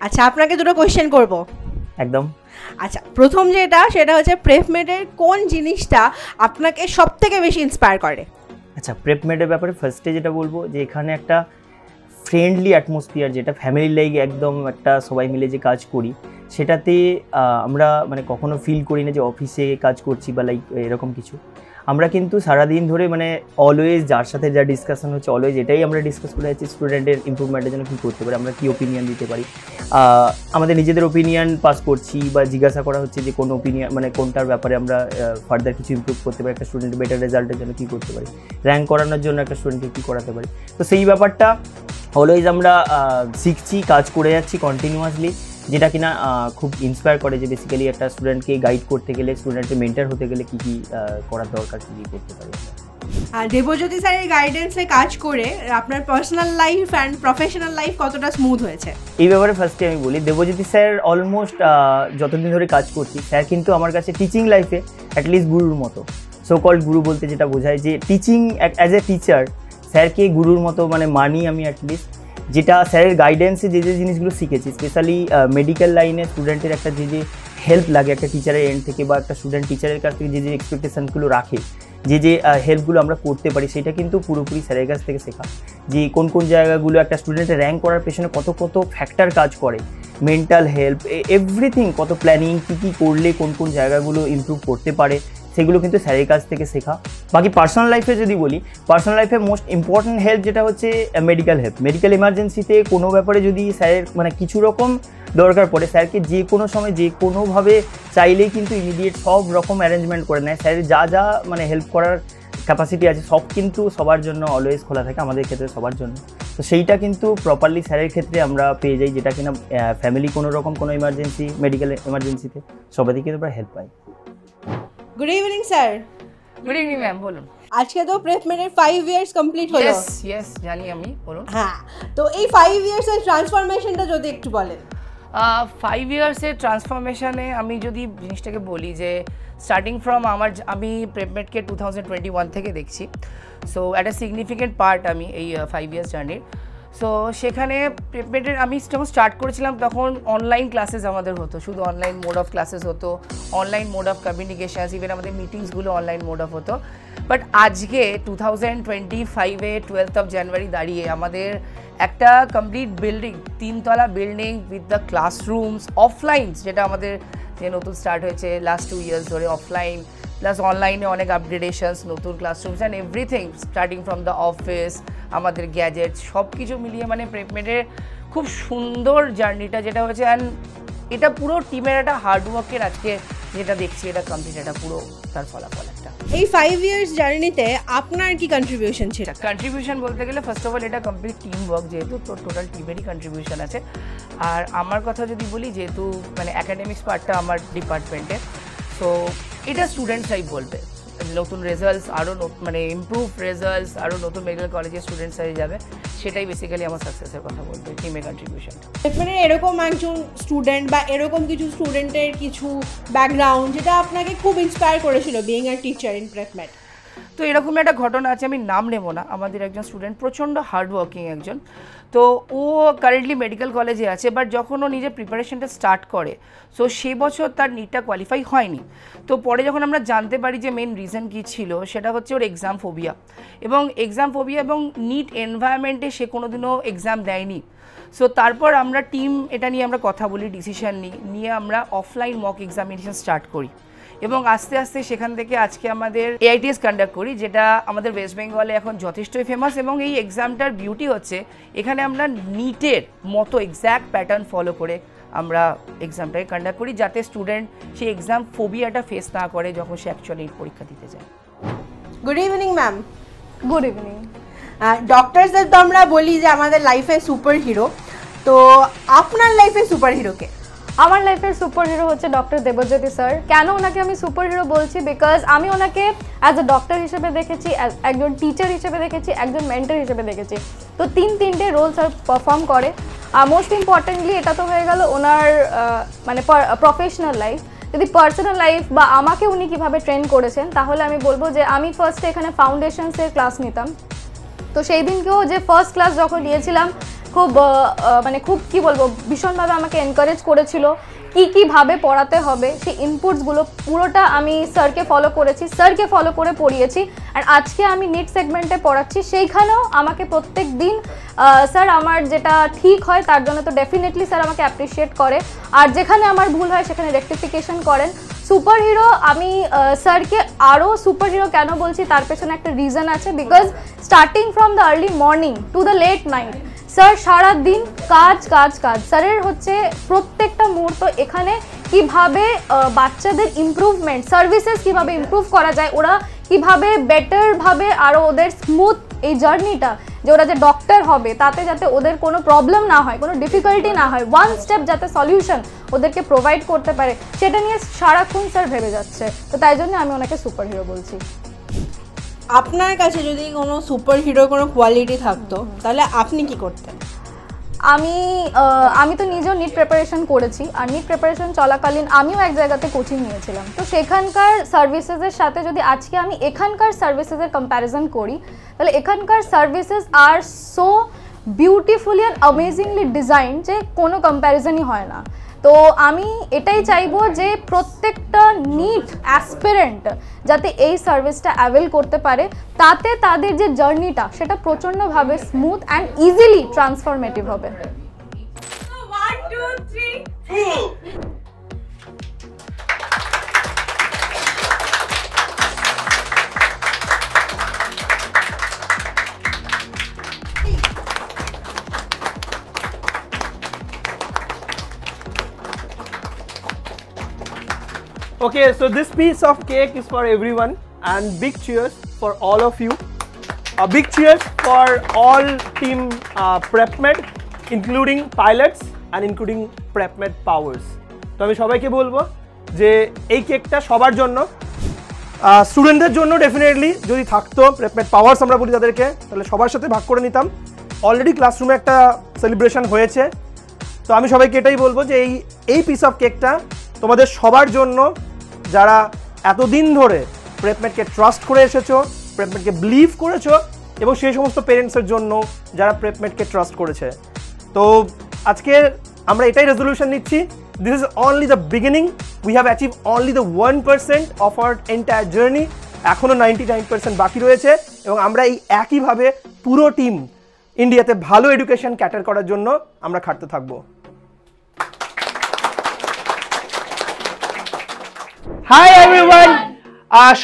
S10: আচ্ছা, আপনাকে দুটো কোয়েশ্চেন করব।
S11: একদম।
S10: আচ্ছা, প্রথম সেটা হচ্ছে প্রেপমেডের কোন জিনিসটা আপনাকে সবথেকে বেশি ইন্সপায়ার করে?
S11: আচ্ছা, প্রেপমেডের ব্যাপারে ফার্স্টে যেটা বলবো যে এখানে একটা ফ্রেন্ডলি অ্যাটমসফিয়ার, যেটা ফ্যামিলি লাইক একদম একটা সবাই মিলে যে কাজ করি সেটাতে আমরা মানে কখনো ফিল করি না যে অফিসে কাজ করছি বা লাইক এরকম কিছু। আমরা কিন্তু সারাদিন ধরে মানে অলওয়েজ যার সাথে যা ডিসকাশন হচ্ছে অলওয়েজ এটাই আমরা ডিসকাস করে যাচ্ছি স্টুডেন্টের ইমপ্রুভমেন্টের জন্য কী করতে পারি, আমরা কী ওপিনিয়ন দিতে পারি। আমাদের নিজেদের ওপিনিয়ন পাস করছি বা জিজ্ঞাসা করা হচ্ছে যে কোন ওপিনিয়ন মানে কোনটার ব্যাপারে আমরা ফার্দার কিছু ইমপ্রুভ করতে পারি, একটা স্টুডেন্টের বেটার রেজাল্টের জন্য কী করতে পারি, র্যাঙ্ক করানোর জন্য একটা স্টুডেন্টকে কী করাতে পারি। তো সেই ব্যাপারটা অলওয়েজ আমরা শিখছি, কাজ করে যাচ্ছি কন্টিনিউয়াসলি, যেটা কিনা খুব ইন্সপায়ার করে যে বেসিক্যালি একটা স্টুডেন্টকে গাইড করতে গেলে, স্টুডেন্টের মেন্টর হতে গেলে কী কী করার দরকার, কী কী করতে পারি।
S10: আর দেবজ্যোতি স্যারের গাইডেন্সে কাজ করে আপনার personal life and professional life কতটা স্মুথ হয়েছে?
S11: এই ব্যাপারে ফার্স্টে আমি বলি, দেবজ্যোতি স্যার অলমোস্ট যতদিন ধরে কাজ করছি স্যার কিন্তু আমার কাছে টিচিং লাইফে অ্যাটলিস্ট গুরুর মতো, সো কল্ড গুরু বলতে যেটা বোঝায় যে টিচিং অ্যাজ এ টিচার স্যারকে গুরুর মতো মানে মানি আমি অ্যাটলিস্ট। যেটা স্যারের গাইডেন্সে যে যে জিনিসগুলো শিখেছি, স্পেশালি মেডিকেল লাইনে স্টুডেন্টের একটা যে যে হেল্প লাগে একটা টিচারের এন্ড থেকে বা একটা স্টুডেন্ট টিচারের কাছ থেকে যে যে এক্সপেকটেশনগুলো রাখে, যে যে হেল্পগুলো আমরা করতে পারি, সেটা কিন্তু পুরোপুরি স্যারের কাছ থেকে শেখা। যে কোন কোন জায়গাগুলো একটা স্টুডেন্টের র্যাঙ্ক করার পেছনে কত কত ফ্যাক্টর কাজ করে, মেন্টাল হেল্প, এভরিথিং, কত প্ল্যানিং, কী কী করলে কোন কোন জায়গাগুলো ইমপ্রুভ করতে পারে, সেগুলো কিন্তু স্যারের কাছ থেকে শেখা। বাকি পার্সোনাল লাইফে যদি বলি, পার্সোনাল লাইফে মোস্ট ইম্পর্ট্যান্ট হেল্প যেটা হচ্ছে মেডিকেল হেল্প। মেডিকেল এমার্জেন্সিতে কোনো ব্যাপারে যদি স্যারের মানে কিছু রকম দরকার পড়ে, স্যারকে যে কোনো সময় যে কোনোভাবে চাইলেই কিন্তু ইমিডিয়েট সব রকম অ্যারেঞ্জমেন্ট করে নেয়। স্যারের যা যা মানে হেল্প করার ক্যাপাসিটি আছে সব কিন্তু সবার জন্য অলওয়েজ খোলা থাকে, আমাদের ক্ষেত্রে সবার জন্য। তো সেইটা কিন্তু প্রপারলি স্যারের ক্ষেত্রে আমরা পেয়ে যাই, যেটা কিনা ফ্যামিলি কোনো রকম কোনো ইমার্জেন্সি, মেডিকেল এমার্জেন্সিতে সবাই থেকে আমরা হেল্প পাই।
S10: Good evening sir.
S8: Good evening ma'am, বলুন।
S10: আজকে তো প্রেপমেডের 5 ইয়ার্স কমপ্লিট হলো।
S8: ইয়েস জানি আমি, বলুন।
S10: হ্যাঁ, তো এই 5 ইয়ার্সের ট্রান্সফরমেশনটা যদি একটু বলেন।
S8: 5 ইয়ার্সের ট্রান্সফরমেশনে আমি যদি জিনিসটাকে বলি যে স্টার্টিং ফ্রম আমি প্রেপমেডকে 2021 থেকে দেখছি, সো একটা সিগনিফিকেন্ট পার্ট আমি এই 5 ইয়ার্স জার্নির। সো সেখানে প্রেপমেটের আমি যখন স্টার্ট করেছিলাম তখন অনলাইন ক্লাসেস আমাদের হতো, শুধু অনলাইন মোড অফ ক্লাসেস হতো, online mode of communications, even আমাদের মিটিংসগুলো অনলাইন মোড অফ হতো। বাট আজকে 2025-এ 12th of January দাঁড়িয়ে আমাদের একটা কমপ্লিট বিল্ডিং, 3 তলা বিল্ডিং উইথ দ্য ক্লাসরুমস, অফলাইনস যেটা আমাদের যে নতুন স্টার্ট হয়েছে লাস্ট 2 years ধরে, অফলাইন প্লাস অনলাইনে অনেক আপগ্রেডেশনস, নতুন classrooms and everything starting from the office, আমাদের গ্যাজেটস সব কিছু মিলিয়ে মানে প্রেপমেটের খুব সুন্দর জার্নিটা যেটা হয়েছে। অ্যান্ড এটা পুরো টিমের একটা হার্ডওয়ার্কের আজকে যেটা দেখছি এটা কমপ্লিট, এটা পুরো তার ফলাফল একটা।
S10: এই 5 years জার্নিতে আপনার কি কন্ট্রিবিউশন ছিল?
S8: কন্ট্রিবিউশন বলতে গেলে ফার্স্ট অফ অল এটা কমপ্লিট টিম ওয়ার্ক, যেহেতু টোটাল টিমেরই কন্ট্রিবিউশন আছে। আর আমার কথা যদি বলি, যেহেতু মানে অ্যাকাডেমিক্স পার্টটা আমার ডিপার্টমেন্টে, সো এটা স্টুডেন্টসরাই বলবে নতুন রেজাল্টস, আরও মানে ইমপ্রুভ রেজাল্টস, আরও নতুন মেডিকেল কলেজের স্টুডেন্টসরাই যাবে, সেটাই বেসিক্যালি আমার সাকসেসের কথা বলবে, টিমের কন্ট্রিবিউশন।
S10: মানে এরকম একজন স্টুডেন্ট বা এরকম কিছু স্টুডেন্টের কিছু ব্যাকগ্রাউন্ড যেটা আপনাকে খুব ইন্সপায়ার করেছিল বিইং আ টিচার ইন প্রেপমেট?
S8: তো এরকম একটা ঘটনা আছে, আমি নাম নেব না, আমাদের একজন স্টুডেন্ট প্রচণ্ড হার্ডওয়ার্কিং একজন, তো ও কারেন্টলি মেডিকেল কলেজে আছে, বাট যখন ও নিজের প্রিপারেশনটা স্টার্ট করে সো সে বছর তার নিটটা কোয়ালিফাই হয়নি। তো পরে যখন আমরা জানতে পারি যে মেন রিজন কী ছিল, সেটা হচ্ছে ওর এক্সাম ফোবিয়া, এবং নিট এনভায়রনমেন্টে সে কোনোদিনও এক্সাম দেয়নি। সো তারপর আমরা টিম এটা নিয়ে আমরা কথা বলি, ডিসিশন নিয়ে আমরা অফলাইন মক এক্সামিনেশন স্টার্ট করি, এবং আস্তে আস্তে সেখান থেকে আজকে আমাদের AITS কন্ডাক্ট করি, যেটা আমাদের ওয়েস্ট বেঙ্গলে এখন যথেষ্টই ফেমাস। এবং এই এক্সামটার বিউটি হচ্ছে এখানে আমরা নিটের মতো এক্স্যাক্ট প্যাটার্ন ফলো করে আমরা এক্সামটাকে কন্ডাক্ট করি, যাতে স্টুডেন্ট সেই এক্সাম ফোবিয়াটা ফেস না করে যখন সে অ্যাকচুয়ালি পরীক্ষা দিতে যায়।
S10: Good evening ma'am.
S2: Good evening.
S10: ডক্টরসদের তো আমরা বলি যে আমাদের লাইফে সুপার হিরো, তো আপনার লাইফে সুপার হিরোকে?
S2: আমার লাইফের সুপার হিরো হচ্ছে ডক্টর দেবজ্যোতি স্যার। কেন ওনাকে আমি সুপার হিরো বলছি? বিকজ আমি ওনাকে অ্যাজ এ ডক্টর হিসেবে দেখেছি, একজন টিচার হিসেবে দেখেছি, একজন মেন্টর হিসেবে দেখেছি। তো তিনটে রোল স্যার পারফর্ম করে। মোস্ট ইম্পর্টেন্টলি এটা তো হয়ে গেল ওনার মানে প্রফেশনাল লাইফ। যদি পার্সোনাল লাইফ বা আমাকে উনি কীভাবে ট্রেন করেছেন, তাহলে আমি বলবো যে আমি ফার্স্টে এখানে ফাউন্ডেশনসের ক্লাস নিতাম। তো সেই দিনকেও যে ফার্স্ট ক্লাস যখন নিয়েছিলাম, খুব কি বলবো, ভীষণভাবে আমাকে এনকারেজ করেছিল কীভাবে পড়াতে হবে, সেই ইনপুটসগুলো পুরোটা আমি স্যারকে ফলো করেছি, স্যারকে ফলো করে পড়িয়েছি। আর আজকে আমি নিট সেগমেন্টে পড়াচ্ছি, সেইখানেও আমাকে প্রত্যেক দিন স্যার আমার যেটা ঠিক হয় তার জন্য তো ডেফিনেটলি স্যার আমাকে অ্যাপ্রিসিয়েট করে, আর যেখানে আমার ভুল হয় সেখানে রেকটিফিকেশন করেন। সুপার হিরো আমি স্যারকে আরও সুপার হিরো কেন বলছি তার পেছনে একটা রিজন আছে, because starting from the early morning to the late night sir সারাদিন কাজ। স্যারের হচ্ছে প্রত্যেকটা মুহূর্ত এখানে কিভাবে বাচ্চাদের ইমপ্রুভমেন্ট, সার্ভিসেস কিভাবে ইমপ্রুভ করা যায়, ওরা কিভাবে বেটারভাবে আরও ওদের স্মুথ এই জার্নিটা, যে ওরা যে ডক্টর হবে তাতে যাতে ওদের কোনো প্রবলেম না হয়, কোনো ডিফিকাল্টি না হয়, ওয়ান স্টেপ যাতে সলিউশন ওদেরকে প্রোভাইড করতে পারে, সেটা নিয়ে সারাক্ষণ স্যার ভেবে যাচ্ছে। তো তাই জন্য আমি ওনাকে সুপার হিরো বলছি।
S10: আপনার কাছে যদি কোনো সুপার হিরোর কোনো কোয়ালিটি থাকতো তাহলে আপনি কি করতেন?
S2: আমি তো নিজেও নিট প্রিপারেশন করেছি, আর নিট প্রিপারেশন চলাকালীন আমিও এক জায়গাতে কোচিং নিয়েছিলাম। তো সেখানকার সার্ভিসেসের সাথে যদি আজকে আমি এখানকার সার্ভিসেসের কম্প্যারিজন করি, তাহলে এখানকার services are so beautifully and amazingly design যে কোনো কম্প্যারিজনই হয় না। তো আমি এটাই চাইবো যে প্রত্যেকটা নিট অ্যাসপিরেন্ট যাতে এই সার্ভিসটা অ্যাভেল করতে পারে, তাতে তাদের যে জার্নিটা সেটা প্রচণ্ডভাবে স্মুথ অ্যান্ড ইজিলি ট্রান্সফরমেটিভ হবে।
S10: 1 2 3
S4: Okay, so this piece of cake is for everyone, and big cheers for all of you. A big cheers for all team PrepMed, including pilots and including PrepMed powers. তো আমি সবাইকে বলবো যে এই কেকটা সবার জন্য, স্টুডেন্টদের জন্য ডেফিনেটলি যদি থাকতো PrepMed পাওয়ার্স আমরা বলি তাদেরকে, তাহলে সবার সাথে ভাগ করে নিতাম। অলরেডি ক্লাসরুমে একটা সেলিব্রেশন হয়েছে, তো আমি সবাইকে এটাই বলবো যে এই পিস অফ কেকটা তোমাদের সবার জন্য, যারা এতদিন ধরে প্রেপমেটকে ট্রাস্ট করে এসেছো, প্রেপমেটকে বিলিভ করেছো, এবং সেই সমস্ত পেরেন্টসের জন্য যারা প্রেপমেটকে ট্রাস্ট করেছে। তো আজকে আমরা এটাই রেজলিউশন নিচ্ছি, this is only the beginning, we have achieve only the 1% of our entire journey. এখনও 99% বাকি রয়েছে এবং আমরা এই একইভাবে পুরো টিম ইন্ডিয়াতে ভালো এডুকেশন ক্যাটার করার জন্য আমরা খাটতে থাকবো। হাই এভরিওয়ান,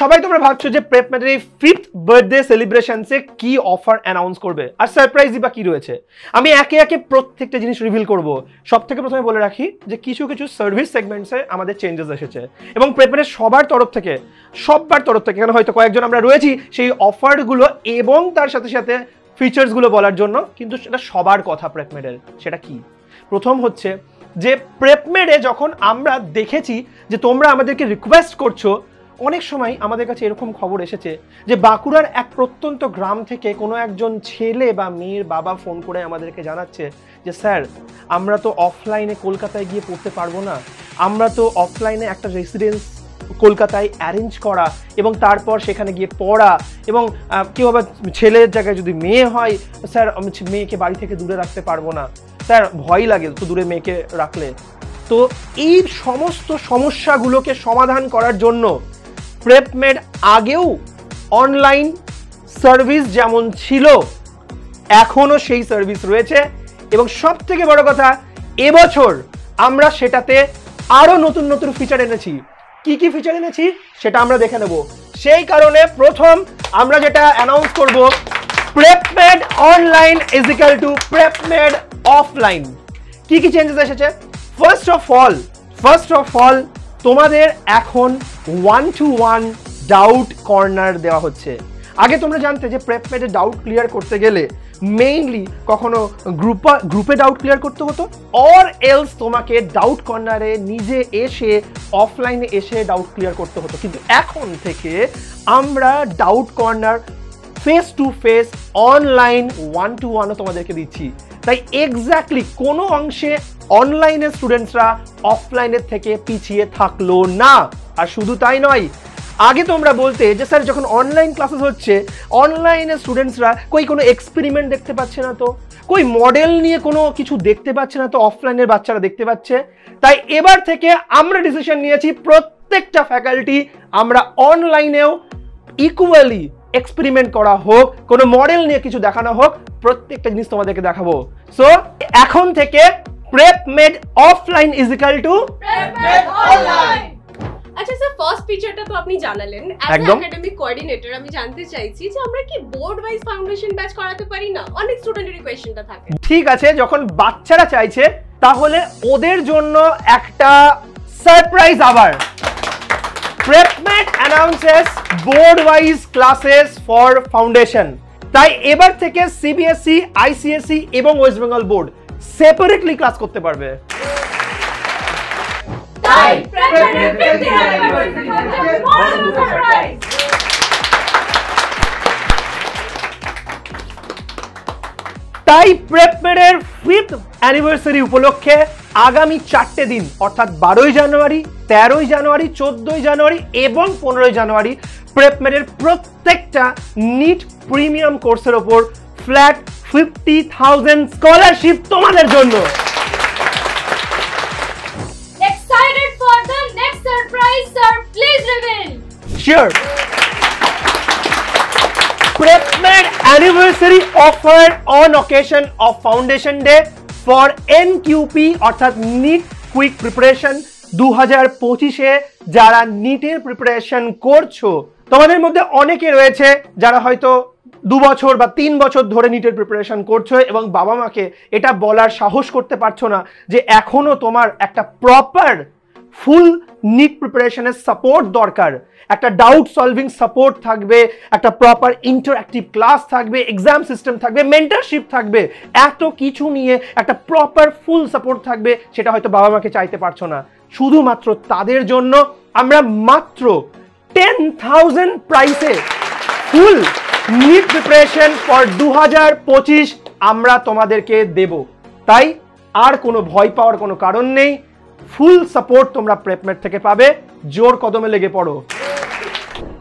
S4: সবাই তোমরা ভাবছো যে প্রেপমেটের এই 5th বার্থডে সেলিব্রেশনসে কি অফার অ্যানাউন্স করবে আর সারপ্রাইজই বা কি রয়েছে। আমি একে একে প্রত্যেকটা জিনিস রিভিল করব। সব থেকে প্রথমে বলে রাখি যে কিছু কিছু সার্ভিস সেগমেন্টসে আমাদের চেঞ্জেস এসেছে এবং প্রেপমেটের সবার তরফ থেকে এখানে হয়তো কয়েকজন আমরা রয়েছি সেই অফারগুলো এবং তার সাথে সাথে ফিচার্সগুলো বলার জন্য, কিন্তু সেটা সবার কথা প্রেপমেটের। সেটা কি? প্রথম হচ্ছে যে প্রেপমেটে যখন আমরা দেখেছি যে তোমরা আমাদেরকে রিকোয়েস্ট করছো, অনেক সময় আমাদের কাছে এরকম খবর এসেছে যে বাঁকুড়ার এক প্রত্যন্ত গ্রাম থেকে কোনো একজন ছেলে বা মেয়ের বাবা ফোন করে আমাদেরকে জানাচ্ছে যে স্যার আমরা তো অফলাইনে কলকাতায় গিয়ে পড়তে পারবো না, আমরা তো অফলাইনে একটা রেসিডেন্স কলকাতায় অ্যারেঞ্জ করা এবং তারপর সেখানে গিয়ে পড়া, এবং কেউ আবার ছেলের জায়গায় যদি মেয়ে হয়, স্যার আমি মেয়েকে বাড়ি থেকে দূরে রাখতে পারবো না, স্যার ভয় লাগে তো দূরে মেয়েকে রাখলে। তো এই সমস্ত সমস্যাগুলোকে সমাধান করার জন্য প্রেপমেড আগেও অনলাইন সার্ভিস যেমন ছিল এখনও সেই সার্ভিস রয়েছে, এবং সব থেকে বড় কথা এবছর আমরা সেটাতে আরও নতুন নতুন ফিচার এনেছি। কি কি ফিচার এনেছি সেটা আমরা দেখে নেব। সেই কারণে প্রথম আমরা যেটা অ্যানাউন্স করব, PrepMed online is equal to PrepMed offline. কি কি চেঞ্জেস এসেছে? ফার্স্ট অফ অল তোমাদের এখন 1-to-1 ডাউট কর্নার দেওয়া হচ্ছে। আগে তোমরা জানতে যে প্রেপমেডে ডাউট ক্লিয়ার করতে গেলে মেইনলি কখনো গ্রুপে ডাউট ক্লিয়ার করতে হতো, অর এলস তোমাকে ডাউট কর্নারে নিজে এসে অফলাইনে এসে ডাউট ক্লিয়ার করতে হতো। কিন্তু এখন থেকে আমরা doubt corner face to face online 1-to-1ও তোমাদেরকে দিচ্ছি। তাই এক্স্যাক্টলি কোনো অংশে অনলাইনের স্টুডেন্টসরা অফলাইনের থেকে পিছিয়ে থাকলো না। আর শুধু তাই নয়, আগে তোমরা বলতে যে স্যার যখন অনলাইন ক্লাসেস হচ্ছে অনলাইনের স্টুডেন্টসরা কোনো এক্সপেরিমেন্ট দেখতে পাচ্ছে না, তো মডেল নিয়ে কোনো কিছু দেখতে পাচ্ছে না, তো অফলাইনের বাচ্চারা দেখতে পাচ্ছে। তাই এবার থেকে আমরা ডিসিশন নিয়েছি প্রত্যেকটা ফ্যাকাল্টি আমরা অনলাইনেও ইকুয়ালি এক্সপেরিমেন্ট করা হোক, কোনো মডেল নিয়ে কিছু দেখানো হোক, প্রত্যেকটা জিনিস তোমাদেরকে দেখাবো। সো এখন থেকে PrepMed offline is equal to PrepMed online.
S9: আচ্ছা স্যার, ফার্স্ট ফিচারটা তো আপনি জানালেন, অ্যাজ আ একাডেমিক কোঅর্ডিনেটর আমি জানতে চাইছি যে আমরা কি বোর্ড ওয়াইজ ফাউন্ডেশন ব্যাচ করাতে পারি না? অনেক স্টুডেন্টের কোয়েশ্চেনটা থাকে।
S4: ঠিক আছে, যখন বাচ্চারা চাইছে তাহলে ওদের জন্য একটা সারপ্রাইজ। আবার PrepMed announces board wise classes for foundation. তাই এবার থেকে সিবিএসই, আইসিএসই এবং West Bengal board separately class করতে পারবে। তাই প্রেপমেডের 5th অ্যানিভার্সারি উপলক্ষে আগামী 4টে দিন অর্থাৎ 12ই জানুয়ারি, 13ই জানুয়ারি, 14ই জানুয়ারি এবং 15ই জানুয়ারি প্রেপমেডের প্রত্যেকটা নিট প্রিমিয়াম কোর্সের ওপর ফ্ল্যাট 50,000 স্কলারশিপ তোমাদের জন্য।
S5: Excited for the next surprise, sir? Please reveal.
S4: Sure. Prepmed anniversary offer on occasion of Foundation Day for NQP অর্থাৎ নিট কুইক প্রিপারেশন 2025-এ যারা নিটের প্রিপারেশন করছো, তোমাদের মধ্যে অনেকে রয়েছে যারা হয়তো 2 বছর বা 3 বছর ধরে নিটের প্রিপারেশন করছো এবং বাবা মাকে এটা বলার সাহস করতে পারছো না যে এখনো তোমার একটা প্রপার ফুল নিট প্রিপারেশনের সাপোর্ট দরকার। একটা ডাউট সলভিং সাপোর্ট থাকবে, একটা প্রপার ইন্টারঅ্যাক্টিভ ক্লাস থাকবে, এক্সাম সিস্টেম থাকবে, মেন্টরশিপ থাকবে, এত কিছু নিয়ে একটা প্রপার ফুল সাপোর্ট থাকবে, সেটা হয়তো বাবা মাকে চাইতে পারছো না। শুধুমাত্র তাদের জন্য আমরা মাত্র 10,000 প্রাইসে ফুল নিট প্রিপারেশন ফর 2025 আমরা তোমাদেরকে দেব। তাই আর কোনো ভয় পাওয়ার কোনো কারণ নেই, ফুল সাপোর্ট তোমরা প্রেপমেড থেকে পাবে। জোর কদমে লেগে পড়ো।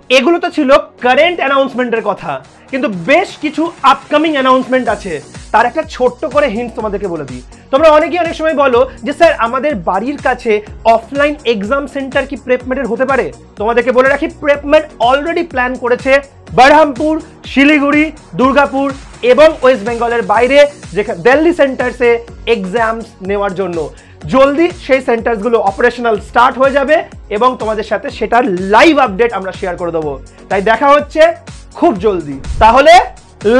S4: এগুলো তো ছিল কারেন্ট অ্যানাউন্সমেন্টের কথা, কিন্তু বেশ কিছু আপকামিং অ্যানাউন্সমেন্ট আছে। তার একটা ছোট্ট করে হিন্ট তোমাদেরকে বলে দিই। তোমরা অনেকেই অনেক সময় বলো যে স্যার আমাদের বাড়ির কাছে অফলাইন এক্সাম সেন্টার কি প্রেপমেটের হতে পারে? তোমাদেরকে বলে রাখি, প্রেপমেট অলরেডি প্ল্যান করেছে বহরমপুর, শিলিগুড়ি, দুর্গাপুর এবং ওয়েস্ট বেঙ্গলের বাইরে যেখানে দিল্লি সেন্টার্সে এক্সামস নেওয়ার জন্য। জলদি সেই সেন্টারসগুলো অপারেশনাল স্টার্ট হয়ে যাবে এবং তোমাদের সাথে সেটার লাইভ আপডেট আমরা শেয়ার করে দেবো। তাই দেখা হচ্ছে খুব জলদি। তাহলে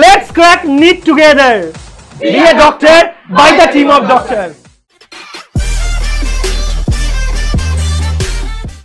S4: let's crack NEET together, be a doctor by the team of doctor.